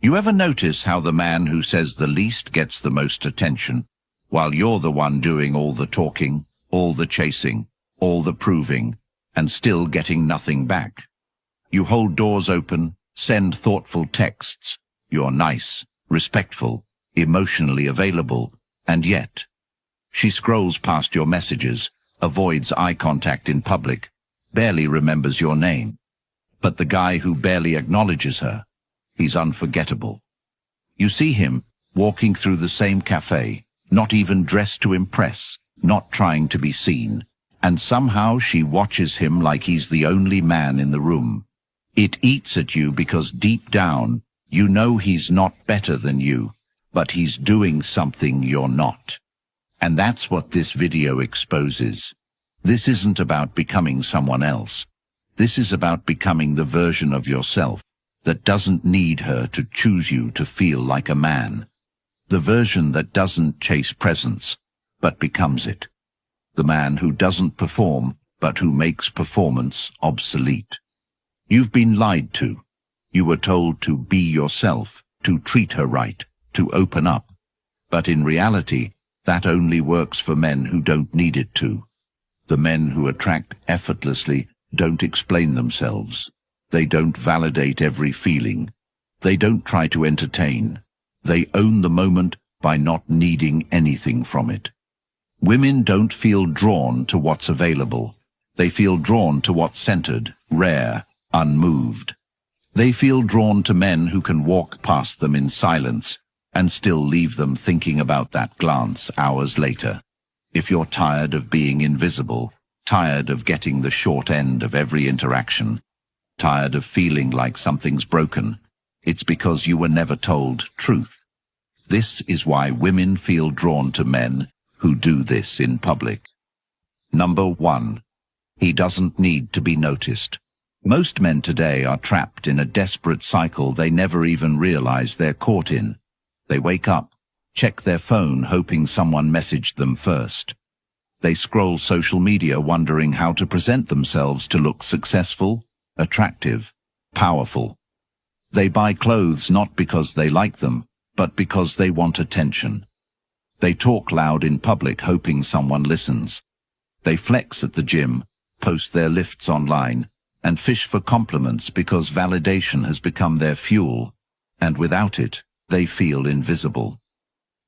You ever notice how the man who says the least gets the most attention, while you're the one doing all the talking, all the chasing, all the proving, and still getting nothing back? You hold doors open, send thoughtful texts, you're nice, respectful, emotionally available, and yet she scrolls past your messages, avoids eye contact in public, barely remembers your name. But the guy who barely acknowledges her, he's unforgettable. You see him walking through the same cafe, not even dressed to impress, not trying to be seen, and somehow she watches him like he's the only man in the room. It eats at you because deep down, you know he's not better than you, but he's doing something you're not. And that's what this video exposes. This isn't about becoming someone else. This is about becoming the version of yourself that doesn't need her to choose you to feel like a man. The version that doesn't chase presence, but becomes it. The man who doesn't perform, but who makes performance obsolete. You've been lied to. You were told to be yourself, to treat her right, to open up. But in reality, that only works for men who don't need it to. The men who attract effortlessly don't explain themselves. They don't validate every feeling. They don't try to entertain. They own the moment by not needing anything from it. Women don't feel drawn to what's available. They feel drawn to what's centered, rare, unmoved. They feel drawn to men who can walk past them in silence and still leave them thinking about that glance hours later. If you're tired of being invisible, tired of getting the short end of every interaction, tired of feeling like something's broken, it's because you were never told truth. This is why women feel drawn to men who do this in public. Number 1. He doesn't need to be noticed. Most men today are trapped in a desperate cycle they never even realize they're caught in. They wake up, check their phone hoping someone messaged them first. They scroll social media wondering how to present themselves to look successful, attractive, powerful. They buy clothes not because they like them, but because they want attention. They talk loud in public hoping someone listens. They flex at the gym, post their lifts online, and fish for compliments because validation has become their fuel, and without it, they feel invisible.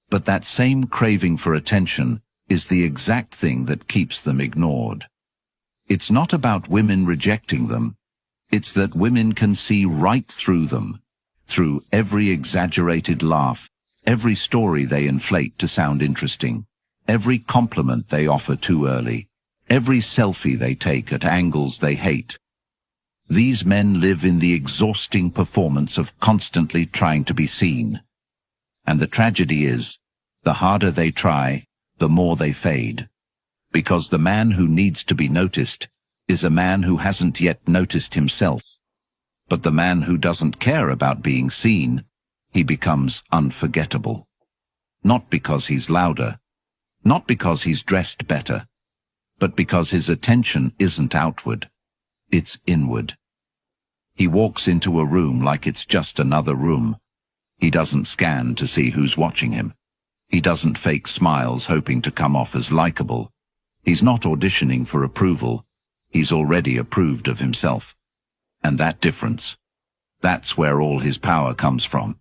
But that same craving for attention is the exact thing that keeps them ignored. It's not about women rejecting them. It's that women can see right through them, through every exaggerated laugh, every story they inflate to sound interesting, every compliment they offer too early, every selfie they take at angles they hate. These men live in the exhausting performance of constantly trying to be seen. And the tragedy is, the harder they try, the more they fade. Because the man who needs to be noticed is a man who hasn't yet noticed himself. But the man who doesn't care about being seen, he becomes unforgettable. Not because he's louder, not because he's dressed better, but because his attention isn't outward, it's inward. He walks into a room like it's just another room. He doesn't scan to see who's watching him. He doesn't fake smiles hoping to come off as likable. He's not auditioning for approval. He's already approved of himself. And that difference, that's where all his power comes from.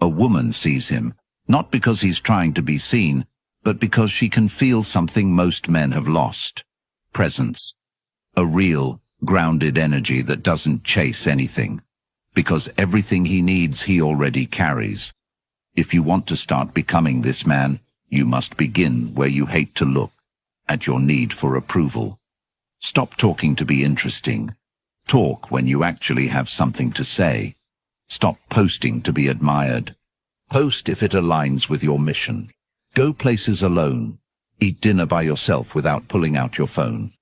A woman sees him, not because he's trying to be seen, but because she can feel something most men have lost. Presence. A real, grounded energy that doesn't chase anything. Because everything he needs he already carries. If you want to start becoming this man, you must begin where you hate to look, at your need for approval. Stop talking to be interesting. Talk when you actually have something to say. Stop posting to be admired. Post if it aligns with your mission. Go places alone. Eat dinner by yourself without pulling out your phone.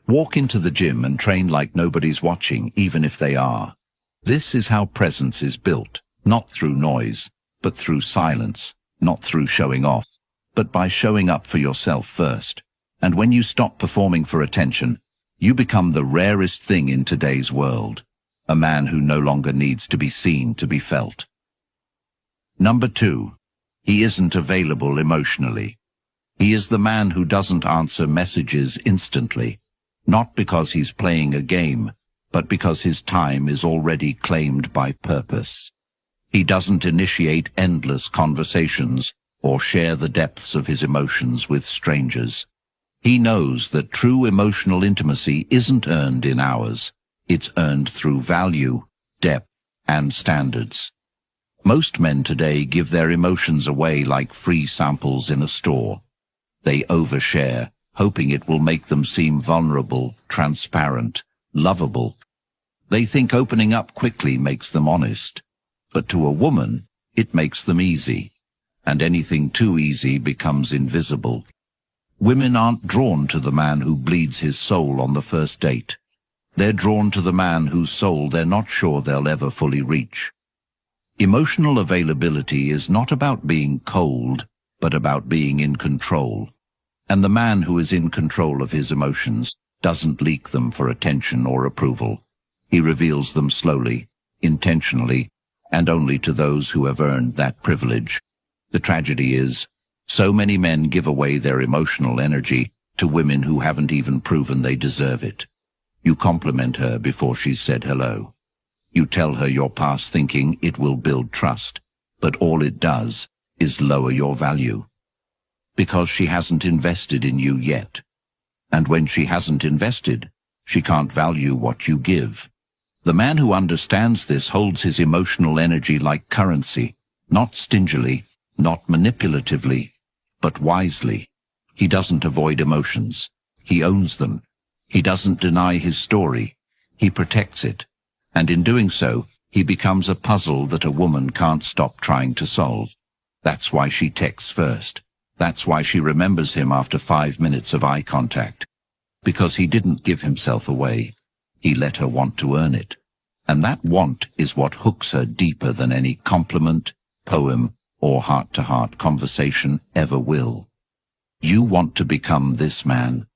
Walk into the gym and train like nobody's watching, even if they are. This is how presence is built, not through noise, but through silence, not through showing off, but by showing up for yourself first. And when you stop performing for attention, you become the rarest thing in today's world, a man who no longer needs to be seen to be felt. Number 2. He isn't available emotionally. He is the man who doesn't answer messages instantly, not because he's playing a game, but because his time is already claimed by purpose. He doesn't initiate endless conversations or share the depths of his emotions with strangers. He knows that true emotional intimacy isn't earned in hours. It's earned through value, depth, and standards. Most men today give their emotions away like free samples in a store. They overshare, hoping it will make them seem vulnerable, transparent, lovable. They think opening up quickly makes them honest. But to a woman, it makes them easy, and anything too easy becomes invisible. Women aren't drawn to the man who bleeds his soul on the first date. They're drawn to the man whose soul they're not sure they'll ever fully reach. Emotional availability is not about being cold, but about being in control. And the man who is in control of his emotions doesn't leak them for attention or approval. He reveals them slowly, intentionally, and only to those who have earned that privilege. The tragedy is, so many men give away their emotional energy to women who haven't even proven they deserve it. You compliment her before she's said hello. You tell her your past thinking it will build trust, but all it does is lower your value. Because she hasn't invested in you yet. And when she hasn't invested, she can't value what you give. The man who understands this holds his emotional energy like currency, not stingily, not manipulatively, but wisely. He doesn't avoid emotions. He owns them. He doesn't deny his story. He protects it. And in doing so, he becomes a puzzle that a woman can't stop trying to solve. That's why she texts first. That's why she remembers him after 5 minutes of eye contact. Because he didn't give himself away. He let her want to earn it. And that want is what hooks her deeper than any compliment, poem, or heart-to-heart conversation ever will. You want to become this man.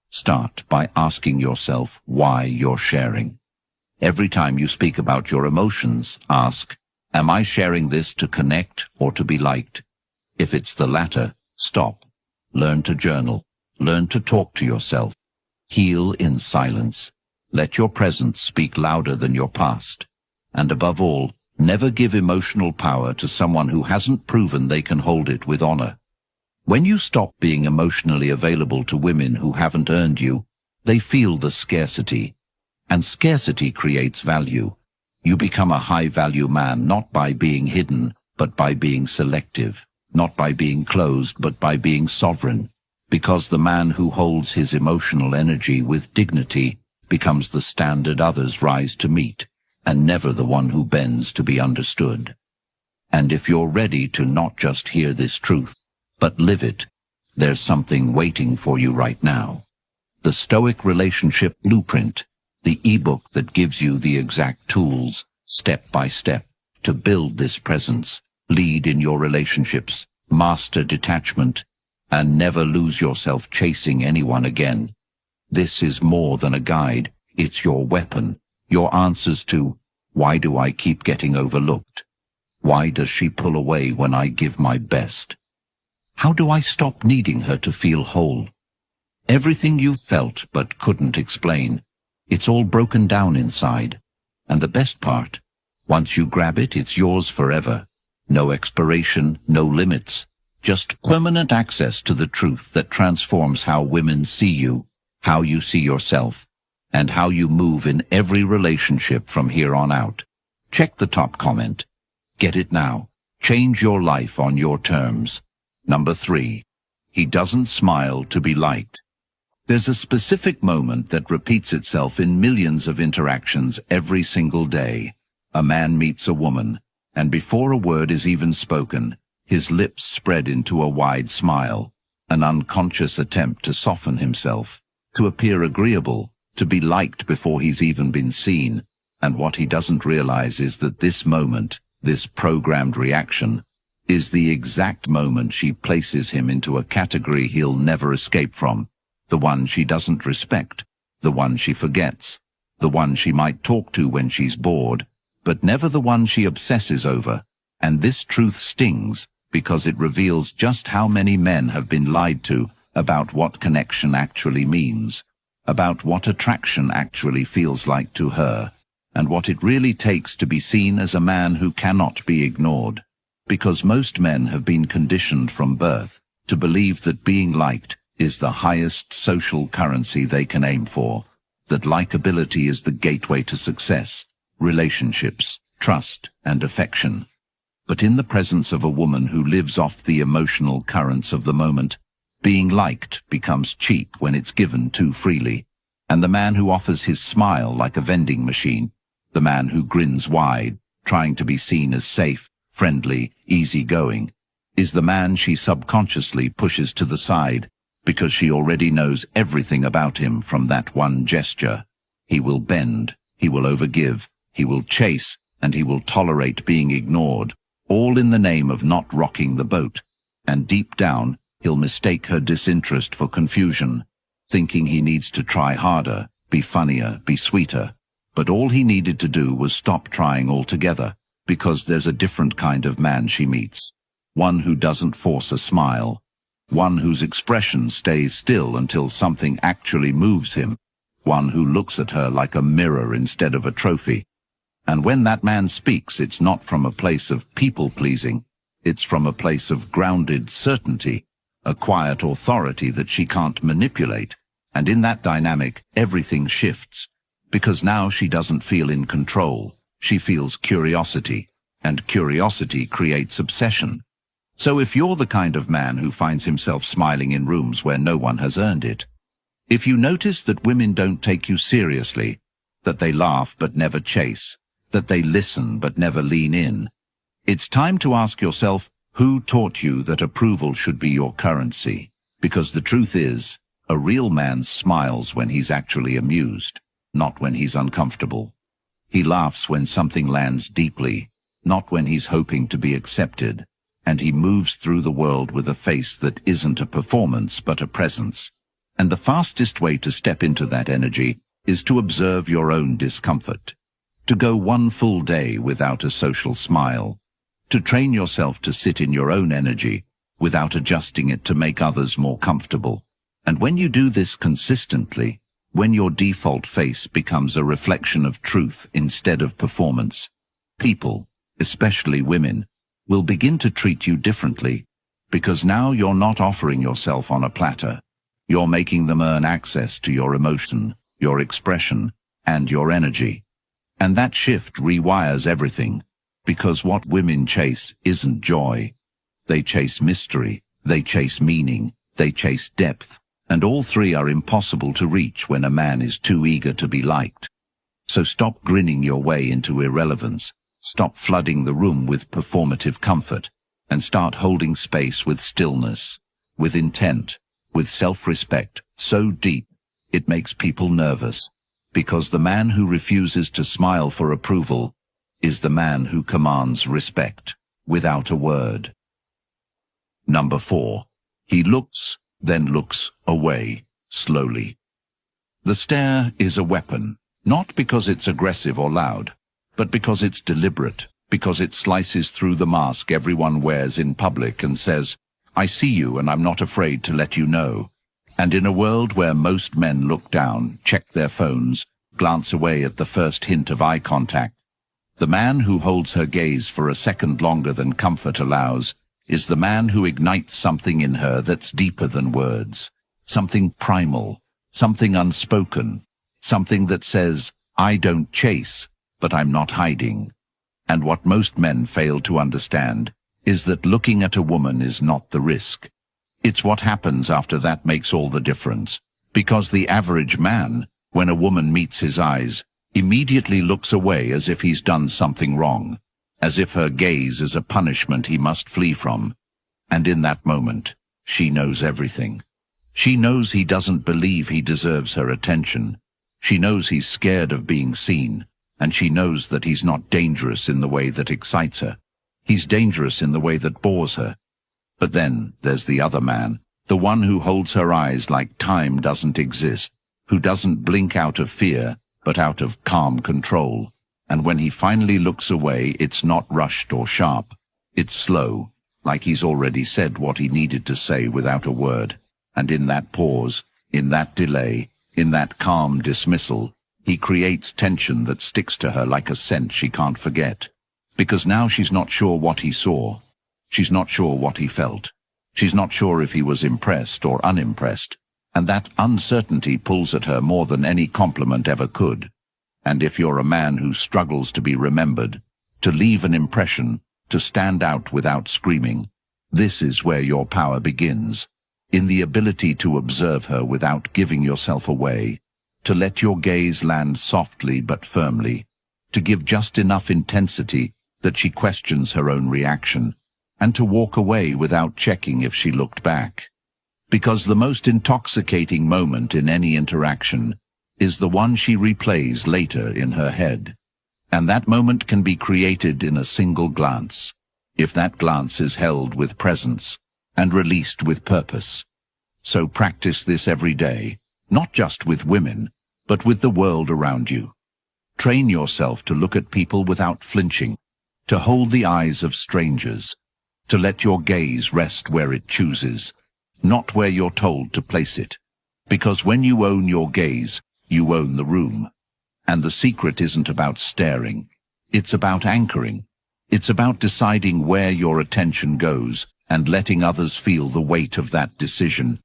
Start by asking yourself why you're sharing. Every time you speak about your emotions, ask, am I sharing this to connect or to be liked? If it's the latter, stop. Learn to journal. Learn to talk to yourself. Heal in silence. Let your present speak louder than your past. And above all, never give emotional power to someone who hasn't proven they can hold it with honor. When you stop being emotionally available to women who haven't earned you, they feel the scarcity. And scarcity creates value. You become a high-value man not by being hidden, but by being selective. Not by being closed, but by being sovereign. Because the man who holds his emotional energy with dignity becomes the standard others rise to meet, and never the one who bends to be understood. And if you're ready to not just hear this truth, but live it, there's something waiting for you right now. The Stoic Relationship Blueprint, the ebook that gives you the exact tools, step by step, to build this presence, lead in your relationships, master detachment, and never lose yourself chasing anyone again. This is more than a guide, it's your weapon, your answers to, why do I keep getting overlooked? Why does she pull away when I give my best? How do I stop needing her to feel whole? Everything you felt but couldn't explain, it's all broken down inside. And the best part, once you grab it, it's yours forever. No expiration, no limits, just permanent access to the truth that transforms how women see you, how you see yourself, and how you move in every relationship from here on out. Check the top comment. Get it now. Change your life on your terms. Number 3. He doesn't smile to be liked. There's a specific moment that repeats itself in millions of interactions every single day. A man meets a woman, and before a word is even spoken, his lips spread into a wide smile, an unconscious attempt to soften himself, to appear agreeable, to be liked before he's even been seen. And what he doesn't realize is that this moment, this programmed reaction, is the exact moment she places him into a category he'll never escape from. The one she doesn't respect, the one she forgets, the one she might talk to when she's bored, but never the one she obsesses over. And this truth stings because it reveals just how many men have been lied to about what connection actually means, about what attraction actually feels like to her, and what it really takes to be seen as a man who cannot be ignored. Because most men have been conditioned from birth to believe that being liked is the highest social currency they can aim for, that likability is the gateway to success, relationships, trust, and affection. But in the presence of a woman who lives off the emotional currents of the moment, being liked becomes cheap when it's given too freely, and the man who offers his smile like a vending machine, the man who grins wide, trying to be seen as safe, friendly, easygoing, is the man she subconsciously pushes to the side because she already knows everything about him from that one gesture. He will bend, he will overgive, he will chase, and he will tolerate being ignored, all in the name of not rocking the boat. And deep down, he'll mistake her disinterest for confusion, thinking he needs to try harder, be funnier, be sweeter. But all he needed to do was stop trying altogether, because there's a different kind of man she meets. One who doesn't force a smile. One whose expression stays still until something actually moves him. One who looks at her like a mirror instead of a trophy. And when that man speaks, it's not from a place of people-pleasing. It's from a place of grounded certainty, a quiet authority that she can't manipulate. And in that dynamic, everything shifts. Because now she doesn't feel in control. She feels curiosity. And curiosity creates obsession. So if you're the kind of man who finds himself smiling in rooms where no one has earned it, if you notice that women don't take you seriously, that they laugh but never chase, that they listen but never lean in, it's time to ask yourself, who taught you that approval should be your currency? Because the truth is, a real man smiles when he's actually amused, not when he's uncomfortable. He laughs when something lands deeply, not when he's hoping to be accepted. And he moves through the world with a face that isn't a performance but a presence. And the fastest way to step into that energy is to observe your own discomfort, to go one full day without a social smile, to train yourself to sit in your own energy without adjusting it to make others more comfortable. And when you do this consistently, when your default face becomes a reflection of truth instead of performance, people, especially women, will begin to treat you differently, because now you're not offering yourself on a platter. You're making them earn access to your emotion, your expression, and your energy. And that shift rewires everything, because what women chase isn't joy. They chase mystery, they chase meaning, they chase depth, and all three are impossible to reach when a man is too eager to be liked. So stop grinning your way into irrelevance. Stop flooding the room with performative comfort, and start holding space with stillness, with intent, with self-respect so deep it makes people nervous, because the man who refuses to smile for approval is the man who commands respect without a word. Number 4. He looks, then looks away, slowly. The stare is a weapon, not because it's aggressive or loud, but because it's deliberate, because it slices through the mask everyone wears in public and says, I see you and I'm not afraid to let you know. And in a world where most men look down, check their phones, glance away at the first hint of eye contact, the man who holds her gaze for a second longer than comfort allows is the man who ignites something in her that's deeper than words, something primal, something unspoken, something that says, I don't chase, but I'm not hiding. And what most men fail to understand is that looking at a woman is not the risk. It's what happens after that makes all the difference. Because the average man, when a woman meets his eyes, immediately looks away as if he's done something wrong, as if her gaze is a punishment he must flee from. And in that moment, she knows everything. She knows he doesn't believe he deserves her attention. She knows he's scared of being seen. And she knows that he's not dangerous in the way that excites her. He's dangerous in the way that bores her. But then there's the other man, the one who holds her eyes like time doesn't exist, who doesn't blink out of fear, but out of calm control. And when he finally looks away, it's not rushed or sharp. It's slow, like he's already said what he needed to say without a word. And in that pause, in that delay, in that calm dismissal, he creates tension that sticks to her like a scent she can't forget. Because now she's not sure what he saw. She's not sure what he felt. She's not sure if he was impressed or unimpressed. And that uncertainty pulls at her more than any compliment ever could. And if you're a man who struggles to be remembered, to leave an impression, to stand out without screaming, this is where your power begins. In the ability to observe her without giving yourself away, to let your gaze land softly but firmly, to give just enough intensity that she questions her own reaction, and to walk away without checking if she looked back. Because the most intoxicating moment in any interaction is the one she replays later in her head. And that moment can be created in a single glance, if that glance is held with presence and released with purpose. So practice this every day, not just with women, but with the world around you. Train yourself to look at people without flinching, to hold the eyes of strangers, to let your gaze rest where it chooses, not where you're told to place it. Because when you own your gaze, you own the room. And the secret isn't about staring. It's about anchoring. It's about deciding where your attention goes and letting others feel the weight of that decision.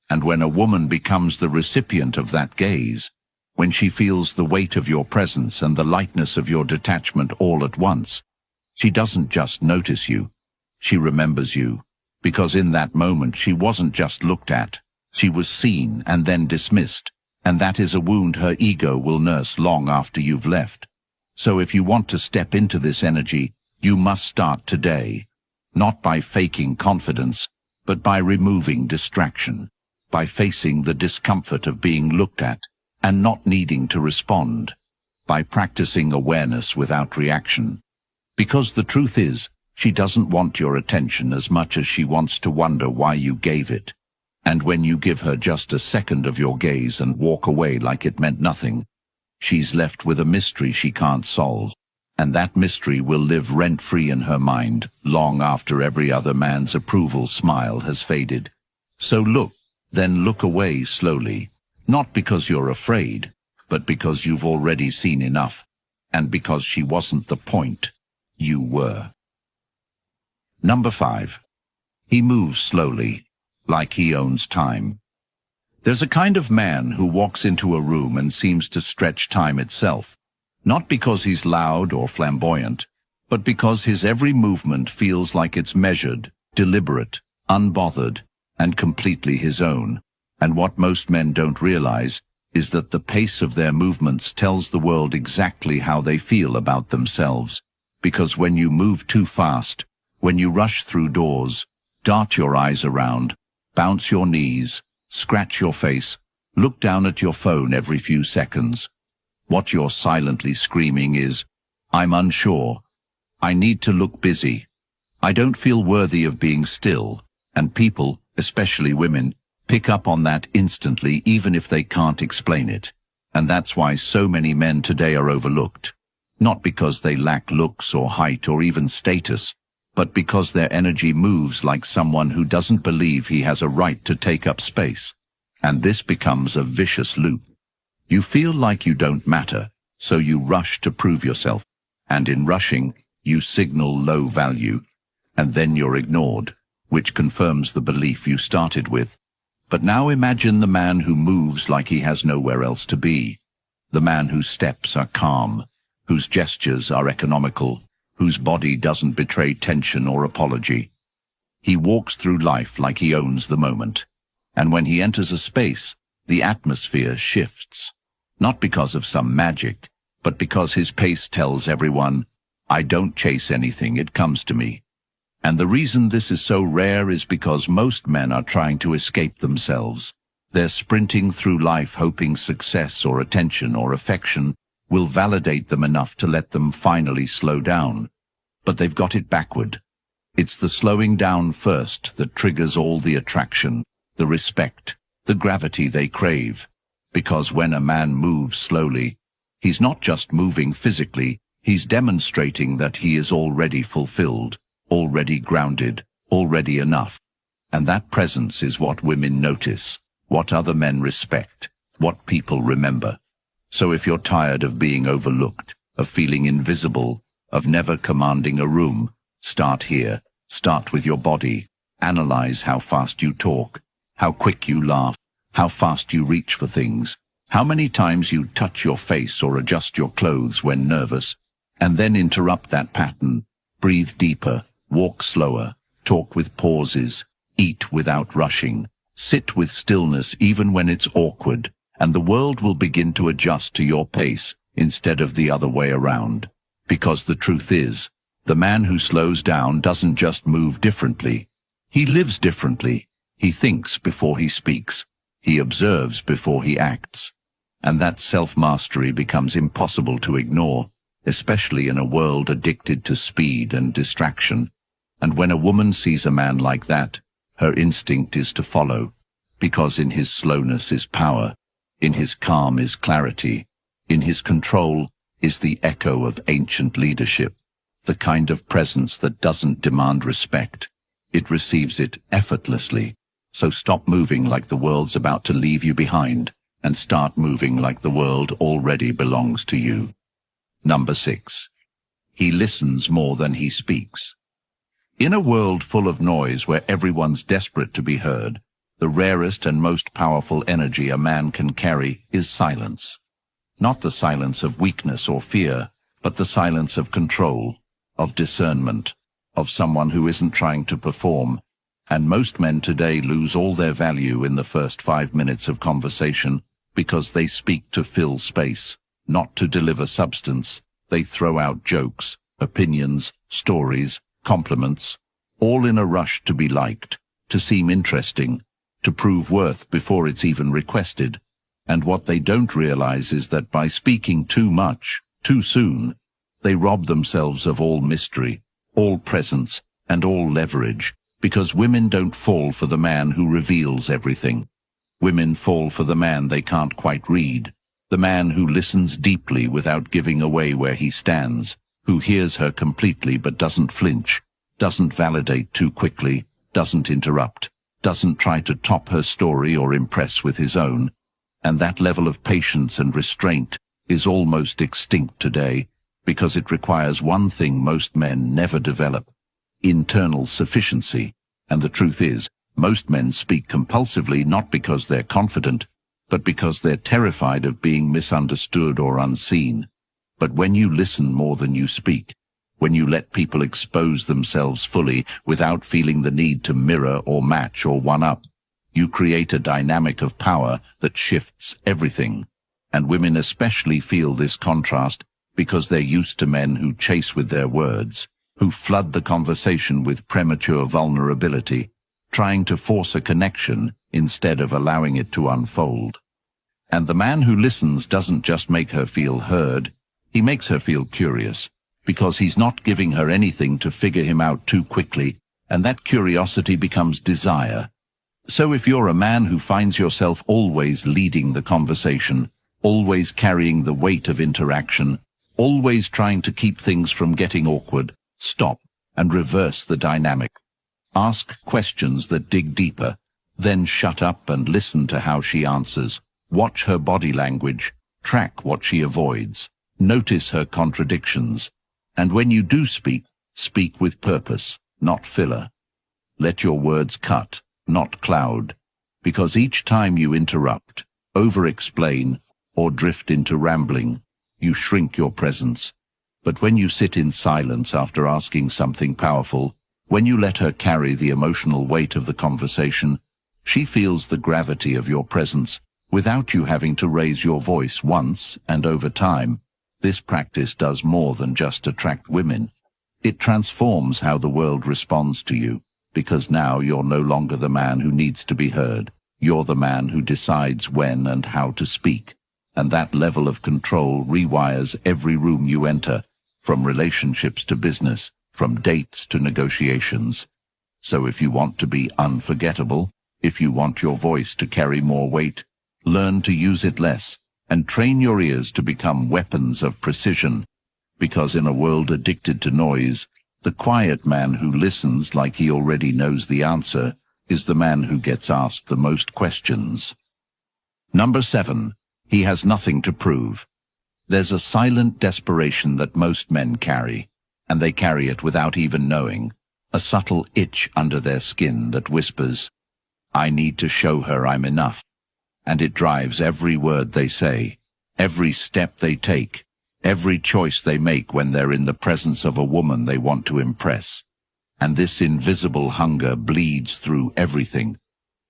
And when a woman becomes the recipient of that gaze, when she feels the weight of your presence and the lightness of your detachment all at once, she doesn't just notice you. She remembers you. Because in that moment she wasn't just looked at. She was seen and then dismissed. And that is a wound her ego will nurse long after you've left. So if you want to step into this energy, you must start today. Not by faking confidence, but by removing distraction. By facing the discomfort of being looked at and not needing to respond. By practicing awareness without reaction. Because the truth is, she doesn't want your attention as much as she wants to wonder why you gave it. And when you give her just a second of your gaze and walk away like it meant nothing, she's left with a mystery she can't solve. And that mystery will live rent-free in her mind long after every other man's approval smile has faded. So look, then look away slowly, not because you're afraid, but because you've already seen enough, and because she wasn't the point, you were. Number 5. He moves slowly, like he owns time. There's a kind of man who walks into a room and seems to stretch time itself, not because he's loud or flamboyant, but because his every movement feels like it's measured, deliberate, unbothered, and completely his own. And what most men don't realize is that the pace of their movements tells the world exactly how they feel about themselves. Because when you move too fast, when you rush through doors, dart your eyes around, bounce your knees, scratch your face, look down at your phone every few seconds, what you're silently screaming is, I'm unsure. I need to look busy. I don't feel worthy of being still. And people, especially women, pick up on that instantly even if they can't explain it. And that's why so many men today are overlooked. Not because they lack looks or height or even status, but because their energy moves like someone who doesn't believe he has a right to take up space. And this becomes a vicious loop. You feel like you don't matter, so you rush to prove yourself. And in rushing, you signal low value. And then you're ignored, which confirms the belief you started with. But now imagine the man who moves like he has nowhere else to be. The man whose steps are calm, whose gestures are economical, whose body doesn't betray tension or apology. He walks through life like he owns the moment. And when he enters a space, the atmosphere shifts. Not because of some magic, but because his pace tells everyone, I don't chase anything, it comes to me. And the reason this is so rare is because most men are trying to escape themselves. They're sprinting through life hoping success or attention or affection will validate them enough to let them finally slow down. But they've got it backward. It's the slowing down first that triggers all the attraction, the respect, the gravity they crave. Because when a man moves slowly, he's not just moving physically, he's demonstrating that he is already fulfilled, already grounded, already enough. And that presence is what women notice, what other men respect, what people remember. So if you're tired of being overlooked, of feeling invisible, of never commanding a room, start here. Start with your body. Analyze how fast you talk, how quick you laugh, how fast you reach for things, how many times you touch your face or adjust your clothes when nervous, and then interrupt that pattern. Breathe deeper, walk slower, talk with pauses, eat without rushing, sit with stillness even when it's awkward, and the world will begin to adjust to your pace instead of the other way around. Because the truth is, the man who slows down doesn't just move differently. He lives differently. He thinks before he speaks. He observes before he acts. And that self-mastery becomes impossible to ignore, especially in a world addicted to speed and distraction. And when a woman sees a man like that, her instinct is to follow, because in his slowness is power, in his calm is clarity, in his control is the echo of ancient leadership, the kind of presence that doesn't demand respect. It receives it effortlessly. So stop moving like the world's about to leave you behind, and start moving like the world already belongs to you. Number 6. He listens more than he speaks. In a world full of noise where everyone's desperate to be heard, the rarest and most powerful energy a man can carry is silence. Not the silence of weakness or fear, but the silence of control, of discernment, of someone who isn't trying to perform. And most men today lose all their value in the first 5 minutes of conversation because they speak to fill space, not to deliver substance. They throw out jokes, opinions, stories, compliments, all in a rush to be liked, to seem interesting, to prove worth before it's even requested. And what they don't realize is that by speaking too much, too soon, they rob themselves of all mystery, all presence, and all leverage, because women don't fall for the man who reveals everything. Women fall for the man they can't quite read, the man who listens deeply without giving away where he stands, who hears her completely but doesn't flinch, doesn't validate too quickly, doesn't interrupt, doesn't try to top her story or impress with his own. And that level of patience and restraint is almost extinct today, because it requires one thing most men never develop: internal sufficiency. And the truth is, most men speak compulsively not because they're confident, but because they're terrified of being misunderstood or unseen. But when you listen more than you speak, when you let people expose themselves fully without feeling the need to mirror or match or one-up, you create a dynamic of power that shifts everything. And women especially feel this contrast because they're used to men who chase with their words, who flood the conversation with premature vulnerability, trying to force a connection instead of allowing it to unfold. And the man who listens doesn't just make her feel heard, he makes her feel curious, because he's not giving her anything to figure him out too quickly, and that curiosity becomes desire. So if you're a man who finds yourself always leading the conversation, always carrying the weight of interaction, always trying to keep things from getting awkward, stop and reverse the dynamic. Ask questions that dig deeper, then shut up and listen to how she answers. Watch her body language, track what she avoids, notice her contradictions. And when you do speak, speak with purpose, not filler. Let your words cut, not cloud, because each time you interrupt, over-explain, or drift into rambling, you shrink your presence. But when you sit in silence after asking something powerful, when you let her carry the emotional weight of the conversation, she feels the gravity of your presence without you having to raise your voice once. And over time, this practice does more than just attract women. It transforms how the world responds to you, because now you're no longer the man who needs to be heard. You're the man who decides when and how to speak. And that level of control rewires every room you enter, from relationships to business, from dates to negotiations. So if you want to be unforgettable, if you want your voice to carry more weight, learn to use it less, and train your ears to become weapons of precision. Because in a world addicted to noise, The quiet man who listens like he already knows the answer is the man who gets asked the most questions. Number 7. He has nothing to prove. There's a silent desperation that most men carry, and they carry it without even knowing, a subtle itch under their skin that whispers, "I need to show her I'm enough," and it drives every word they say, every step they take, every choice they make when they're in the presence of a woman they want to impress. And this invisible hunger bleeds through everything.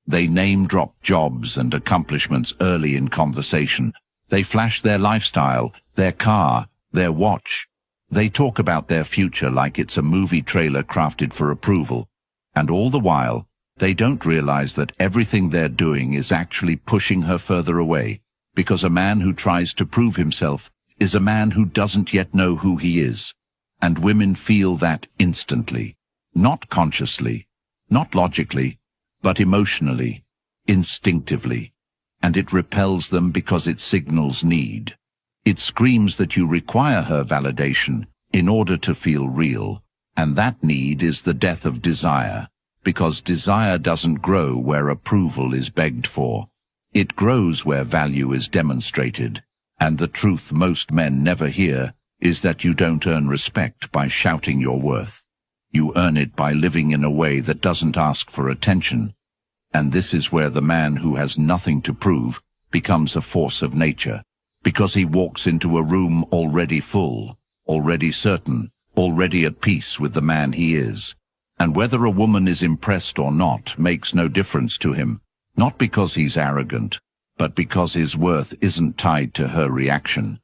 They name-drop jobs and accomplishments early in conversation. They flash their lifestyle, their car, their watch. They talk about their future like it's a movie trailer crafted for approval. And all the while, they don't realize that everything they're doing is actually pushing her further away, because a man who tries to prove himself is a man who doesn't yet know who he is. And women feel that instantly. Not consciously, not logically, but emotionally, instinctively. And it repels them because it signals need. It screams that you require her validation in order to feel real. And that need is the death of desire, because desire doesn't grow where approval is begged for. It grows where value is demonstrated. And the truth most men never hear is that you don't earn respect by shouting your worth. You earn it by living in a way that doesn't ask for attention. And this is where the man who has nothing to prove becomes a force of nature, because he walks into a room already full, already certain, already at peace with the man he is. And whether a woman is impressed or not makes no difference to him, not because he's arrogant, but because his worth isn't tied to her reaction.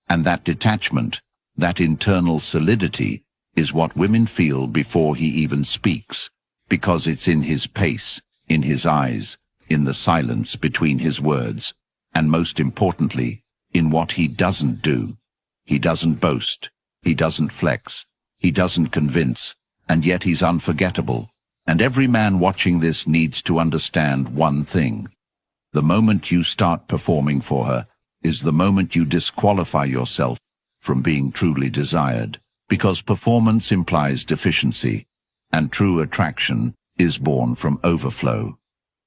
And that detachment, that internal solidity, is what women feel before he even speaks, because it's in his pace, in his eyes, in the silence between his words, and most importantly, in what he doesn't do. He doesn't boast, he doesn't flex, he doesn't convince, and yet he's unforgettable. And every man watching this needs to understand one thing. The moment you start performing for her is the moment you disqualify yourself from being truly desired, because performance implies deficiency, and true attraction is born from overflow.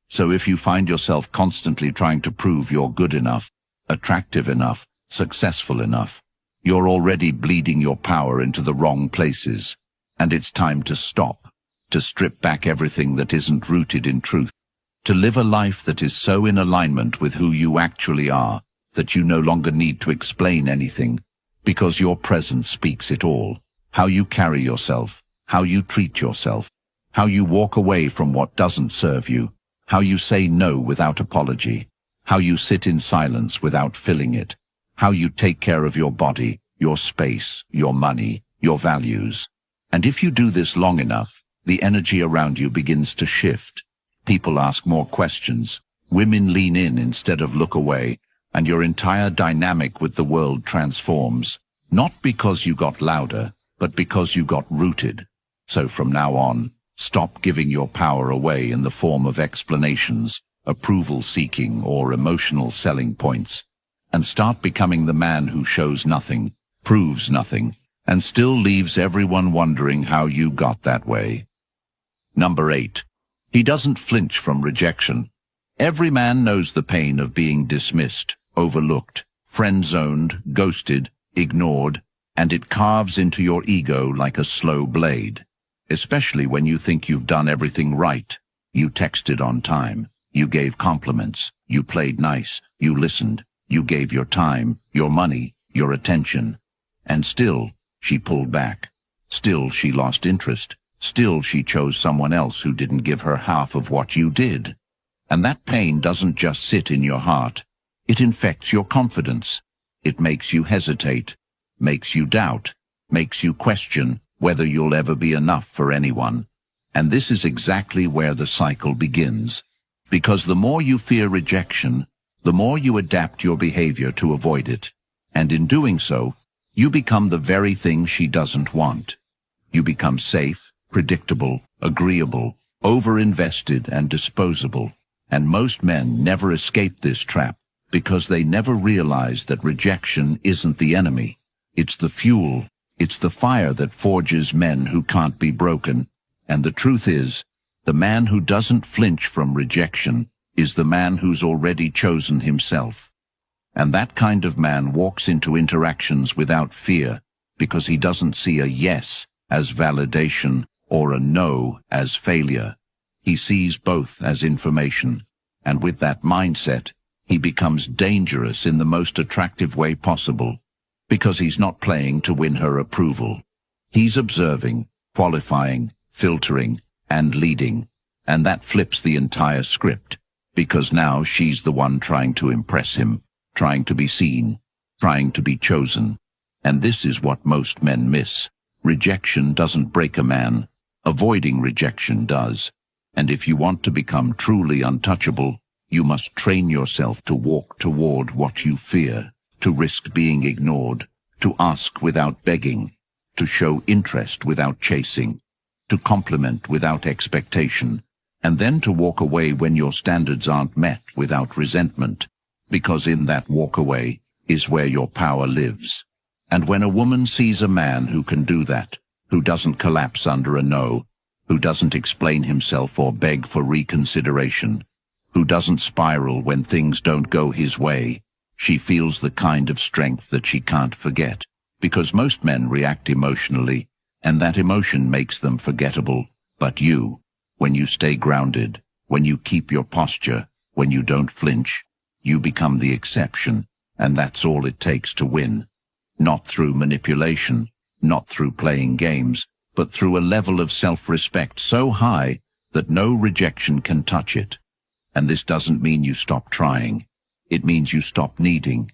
So if you find yourself constantly trying to prove you're good enough, attractive enough, successful enough, you're already bleeding your power into the wrong places, and it's time to stop, to strip back everything that isn't rooted in truth, to live a life that is so in alignment with who you actually are that you no longer need to explain anything, because your presence speaks it all. How you carry yourself, how you treat yourself, how you walk away from what doesn't serve you, how you say no without apology, how you sit in silence without filling it, how you take care of your body, your space, your money, your values. And if you do this long enough, the energy around you begins to shift. People ask more questions, women lean in instead of look away, and your entire dynamic with the world transforms, not because you got louder, but because you got rooted. So from now on, stop giving your power away in the form of explanations, approval-seeking, or emotional selling points, and start becoming the man who shows nothing, proves nothing, and still leaves everyone wondering how you got that way. Number 8. He doesn't flinch from rejection. Every man knows the pain of being dismissed, overlooked, friend-zoned, ghosted, ignored, and it carves into your ego like a slow blade, especially when you think you've done everything right. You texted on time, you gave compliments, you played nice, you listened, you gave your time, your money, your attention, and still she pulled back. Still she lost interest. Still she chose someone else who didn't give her half of what you did. And that pain doesn't just sit in your heart. It infects your confidence. It makes you hesitate, makes you doubt, makes you question whether you'll ever be enough for anyone. And this is exactly where the cycle begins. Because the more you fear rejection, the more you adapt your behavior to avoid it. And in doing so, you become the very thing she doesn't want. You become safe, predictable, agreeable, over-invested, and disposable. And most men never escape this trap because they never realize that rejection isn't the enemy. It's the fuel, It's the fire that forges men who can't be broken. And the truth is, the man who doesn't flinch from rejection is the man who's already chosen himself. And that kind of man walks into interactions without fear because he doesn't see a yes as validation or a no as failure. He sees both as information, and with that mindset, he becomes dangerous in the most attractive way possible, because he's not playing to win her approval. He's observing, qualifying, filtering, and leading, and that flips the entire script, because now she's the one trying to impress him, trying to be seen, trying to be chosen. And this is what most men miss. Rejection doesn't break a man. Avoiding rejection does. And if you want to become truly untouchable, you must train yourself to walk toward what you fear, to risk being ignored, to ask without begging, to show interest without chasing, to compliment without expectation, and then to walk away when your standards aren't met without resentment, because in that walk away is where your power lives. And when a woman sees a man who can do that, who doesn't collapse under a no, who doesn't explain himself or beg for reconsideration, who doesn't spiral when things don't go his way, she feels the kind of strength that she can't forget, because most men react emotionally, and that emotion makes them forgettable. But you, when you stay grounded, when you keep your posture, when you don't flinch, you become the exception, and that's all it takes to win. Not through manipulation, not through playing games, but through a level of self-respect so high that no rejection can touch it. And this doesn't mean you stop trying. It means you stop needing.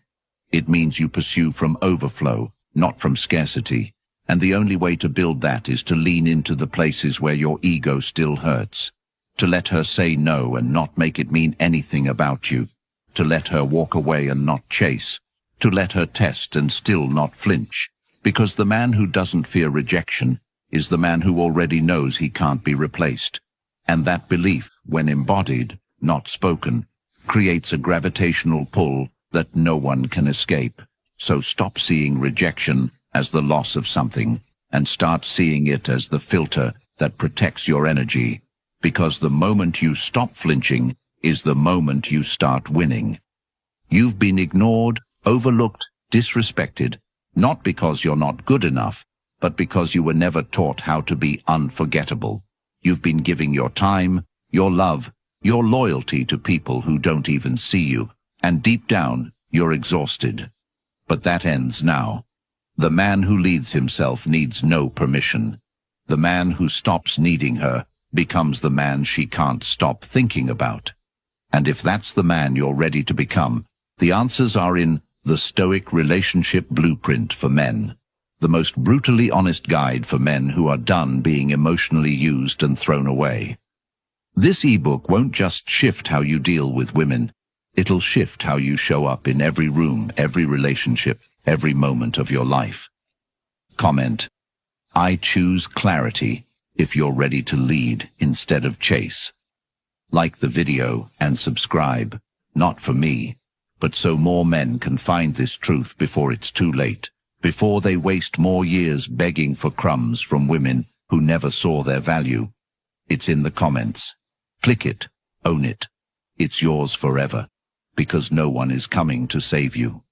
It means you pursue from overflow, not from scarcity. And the only way to build that is to lean into the places where your ego still hurts. To let her say no and not make it mean anything about you. To let her walk away and not chase. To let her test and still not flinch. Because the man who doesn't fear rejection is the man who already knows he can't be replaced. And that belief, when embodied, not spoken, creates a gravitational pull that no one can escape. So stop seeing rejection as the loss of something, and start seeing it as the filter that protects your energy. Because the moment you stop flinching is the moment you start winning. You've been ignored, overlooked, disrespected, not because you're not good enough, but because you were never taught how to be unforgettable. You've been giving your time, your love, your loyalty to people who don't even see you, and deep down, you're exhausted. But that ends now. The man who leads himself needs no permission. The man who stops needing her becomes the man she can't stop thinking about. And if that's the man you're ready to become, the answers are in The Stoic Relationship Blueprint for Men, the most brutally honest guide for men who are done being emotionally used and thrown away. This ebook won't just shift how you deal with women, it'll shift how you show up in every room, every relationship, every moment of your life. Comment: I choose clarity if you're ready to lead instead of chase. Like the video and subscribe, not for me, but so more men can find this truth before it's too late, before they waste more years begging for crumbs from women who never saw their value. It's in the comments. Click it, own it. It's yours forever, because no one is coming to save you.